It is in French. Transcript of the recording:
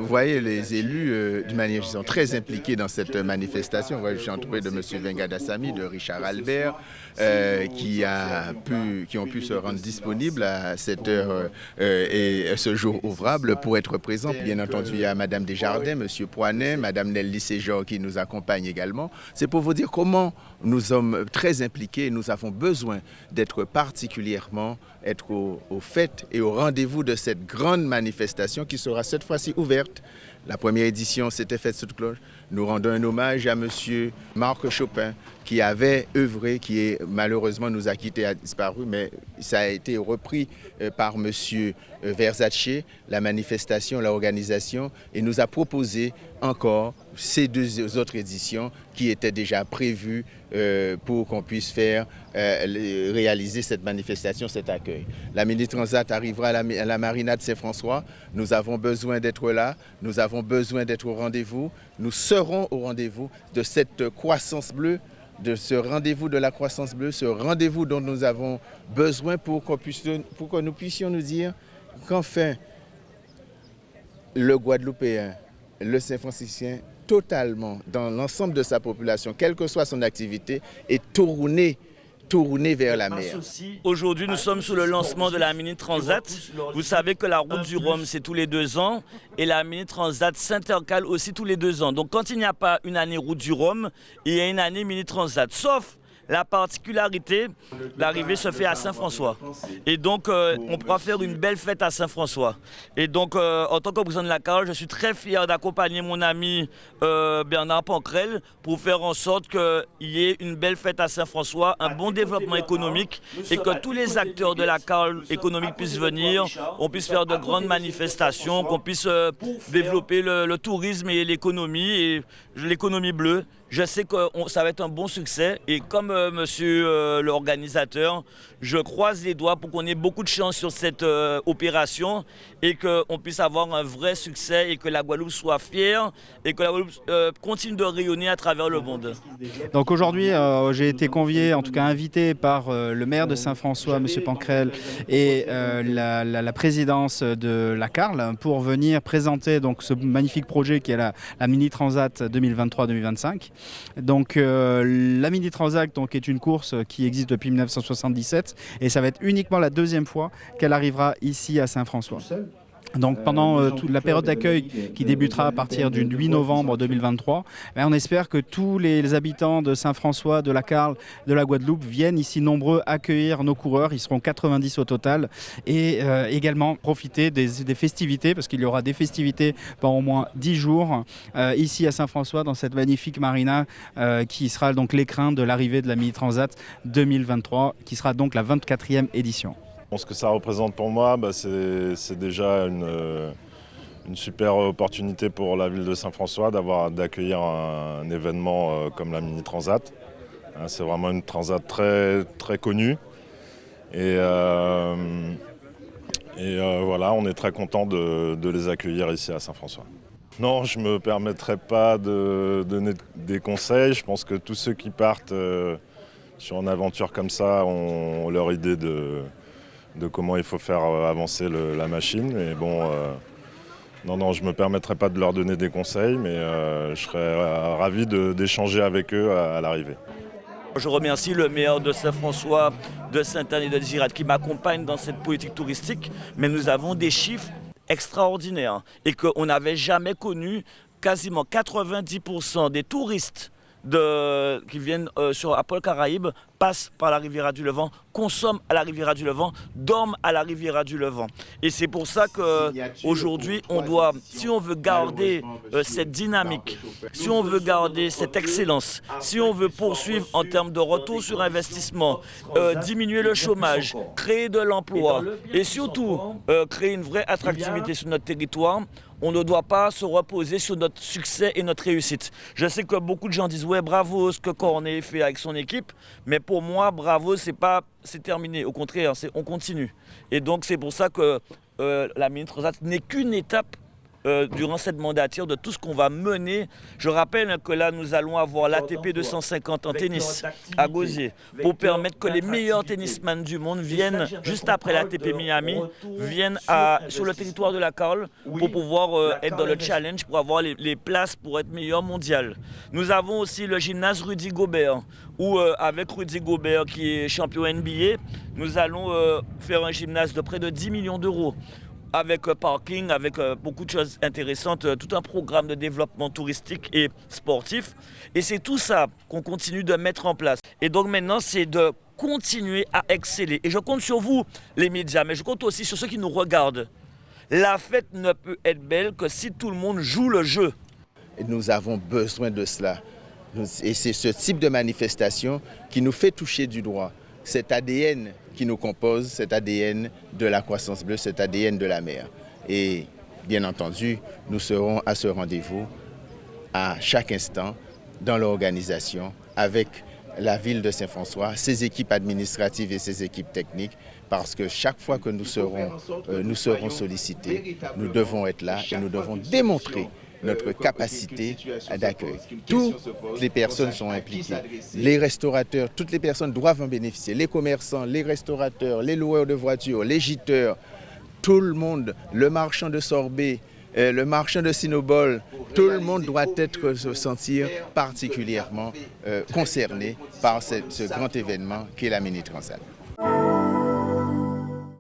vous voyez, les élus, d'une manière, ils sont très impliqués dans cette manifestation. Je suis entouré de M. Vengadassamy, de Richard Albert, qui ont pu se rendre disponibles à cette heure et ce jour ouvrable pour être présents. Bien entendu, il y a Mme Desjardins, M. Poinet, Mme Nelly Séjor qui nous accompagne également. C'est pour vous dire comment nous sommes très impliqués et nous avons besoin d'être particulièrement au fait et au rendez-vous de cette grande manifestation qui sera cette fois-ci ouverte. La première édition s'était faite sous cloche. Nous rendons un hommage à M. Marc Chopin qui avait œuvré, malheureusement nous a quittés, a disparu, mais ça a été repris par M. Versace, la manifestation, l'organisation, et nous a proposé encore ces deux autres éditions qui étaient déjà prévues pour qu'on puisse réaliser cette manifestation, cet accueil. La Mini Transat arrivera à la Marina de Saint-François. Nous avons besoin d'être là, nous avons besoin d'être au rendez-vous. Nous serons au rendez-vous de cette croissance bleue, de ce rendez-vous de la croissance bleue, ce rendez-vous dont nous avons besoin pour que nous puissions nous dire qu'enfin, le Guadeloupéen, le Saint-Franciscain, totalement, dans l'ensemble de sa population, quelle que soit son activité, est tourné vers la mer. Aujourd'hui, nous sommes sur le lancement de la Mini Transat. Vous savez que la route du Rhum, c'est tous les 2 ans et la Mini Transat s'intercale aussi tous les 2 ans. Donc quand il n'y a pas une année route du Rhum, il y a une année Mini Transat. Sauf la particularité, l'arrivée se fait à Saint-François. Et donc, on pourra faire une belle fête à Saint-François. Et donc, en tant que président de la CARL, je suis très fier d'accompagner mon ami Bernard Pancrel pour faire en sorte qu'il y ait une belle fête à Saint-François, un bon développement économique et que tous les acteurs de la CARL économique puissent venir, on puisse faire de grandes manifestations, qu'on puisse développer le tourisme et l'économie bleue. Je sais que ça va être un bon succès et comme monsieur l'organisateur, je croise les doigts pour qu'on ait beaucoup de chance sur cette opération et qu'on puisse avoir un vrai succès et que la Guadeloupe soit fière et que la Guadeloupe continue de rayonner à travers le monde. Donc aujourd'hui, j'ai été convié, en tout cas invité par le maire de Saint-François, monsieur Pancrel, et la présidence de la CARL pour venir présenter donc, ce magnifique projet qui est la Mini Transat 2023-2025. Donc la Mini Transat donc, est une course qui existe depuis 1977 et ça va être uniquement la 2e fois qu'elle arrivera ici à Saint-François. Donc pendant toute la période d'accueil qui débutera à partir du 8 novembre 2023, on espère que tous les habitants de Saint-François, de la CARL, de la Guadeloupe viennent ici nombreux accueillir nos coureurs. Ils seront 90 au total et également profiter des festivités parce qu'il y aura des festivités pendant au moins 10 jours ici à Saint-François dans cette magnifique marina qui sera donc l'écrin de l'arrivée de la Mini Transat 2023 qui sera donc la 24e édition. Ce que ça représente pour moi, c'est déjà une super opportunité pour la ville de Saint-François d'accueillir un événement comme la Mini Transat. C'est vraiment une transat très, très connue. Et voilà, on est très content de les accueillir ici à Saint-François. Non, je ne me permettrai pas de donner des conseils. Je pense que tous ceux qui partent sur une aventure comme ça ont leur idée de comment il faut faire avancer la machine. Et bon, non, je ne me permettrai pas de leur donner des conseils, mais je serais ravi d'échanger avec eux à l'arrivée. Je remercie le maire de Saint-François, de Sainte-Anne et de Girard qui m'accompagnent dans cette politique touristique, mais nous avons des chiffres extraordinaires et qu'on n'avait jamais connu. Quasiment 90% des touristes qui viennent sur Apple Caraïbes passent par la Riviera du Levant, consomment à la Riviera du Levant, dorment à la Riviera du Levant. Et c'est pour ça qu'aujourd'hui, si on veut garder cette dynamique, si on veut garder cette excellence, si on veut poursuivre en termes de retour sur investissement, diminuer le chômage, créer de l'emploi et surtout créer une vraie attractivité sur notre territoire, on ne doit pas se reposer sur notre succès et notre réussite. Je sais que beaucoup de gens disent « ouais, bravo ce que Cornet fait avec son équipe », mais pour moi, bravo, c'est terminé. Au contraire, on continue. Et donc c'est pour ça que la Mini Transat n'est qu'une étape durant cette mandature de tout ce qu'on va mener. Je rappelle que là, nous allons avoir l'ATP 250 en tennis à Gosier pour permettre que les meilleurs tennisman du monde viennent, juste après l'ATP Miami, viennent sur le territoire de la Carle pour pouvoir être dans le challenge, pour avoir les places pour être meilleur mondial. Nous avons aussi le gymnase Rudy Gobert, où avec Rudy Gobert qui est champion NBA, nous allons faire un gymnase de près de 10 millions d'euros. Avec parking, avec beaucoup de choses intéressantes, tout un programme de développement touristique et sportif. Et c'est tout ça qu'on continue de mettre en place. Et donc maintenant, c'est de continuer à exceller. Et je compte sur vous, les médias, mais je compte aussi sur ceux qui nous regardent. La fête ne peut être belle que si tout le monde joue le jeu. Et nous avons besoin de cela. Et c'est ce type de manifestation qui nous fait toucher du doigt cet ADN qui nous compose, cet ADN de la croissance bleue, cet ADN de la mer. Et bien entendu, nous serons à ce rendez-vous à chaque instant dans l'organisation avec la ville de Saint-François, ses équipes administratives et ses équipes techniques, parce que chaque fois que nous serons sollicités, nous devons être là et nous devons démontrer notre capacité d'accueil. Toutes les personnes sont impliquées. Les restaurateurs, toutes les personnes doivent en bénéficier. Les commerçants, les restaurateurs, les loueurs de voitures, les gîteurs, tout le monde, le marchand de sorbet, le marchand de Cinobol, tout le monde doit se sentir particulièrement concerné par ce grand événement qu'est la Mini Transat.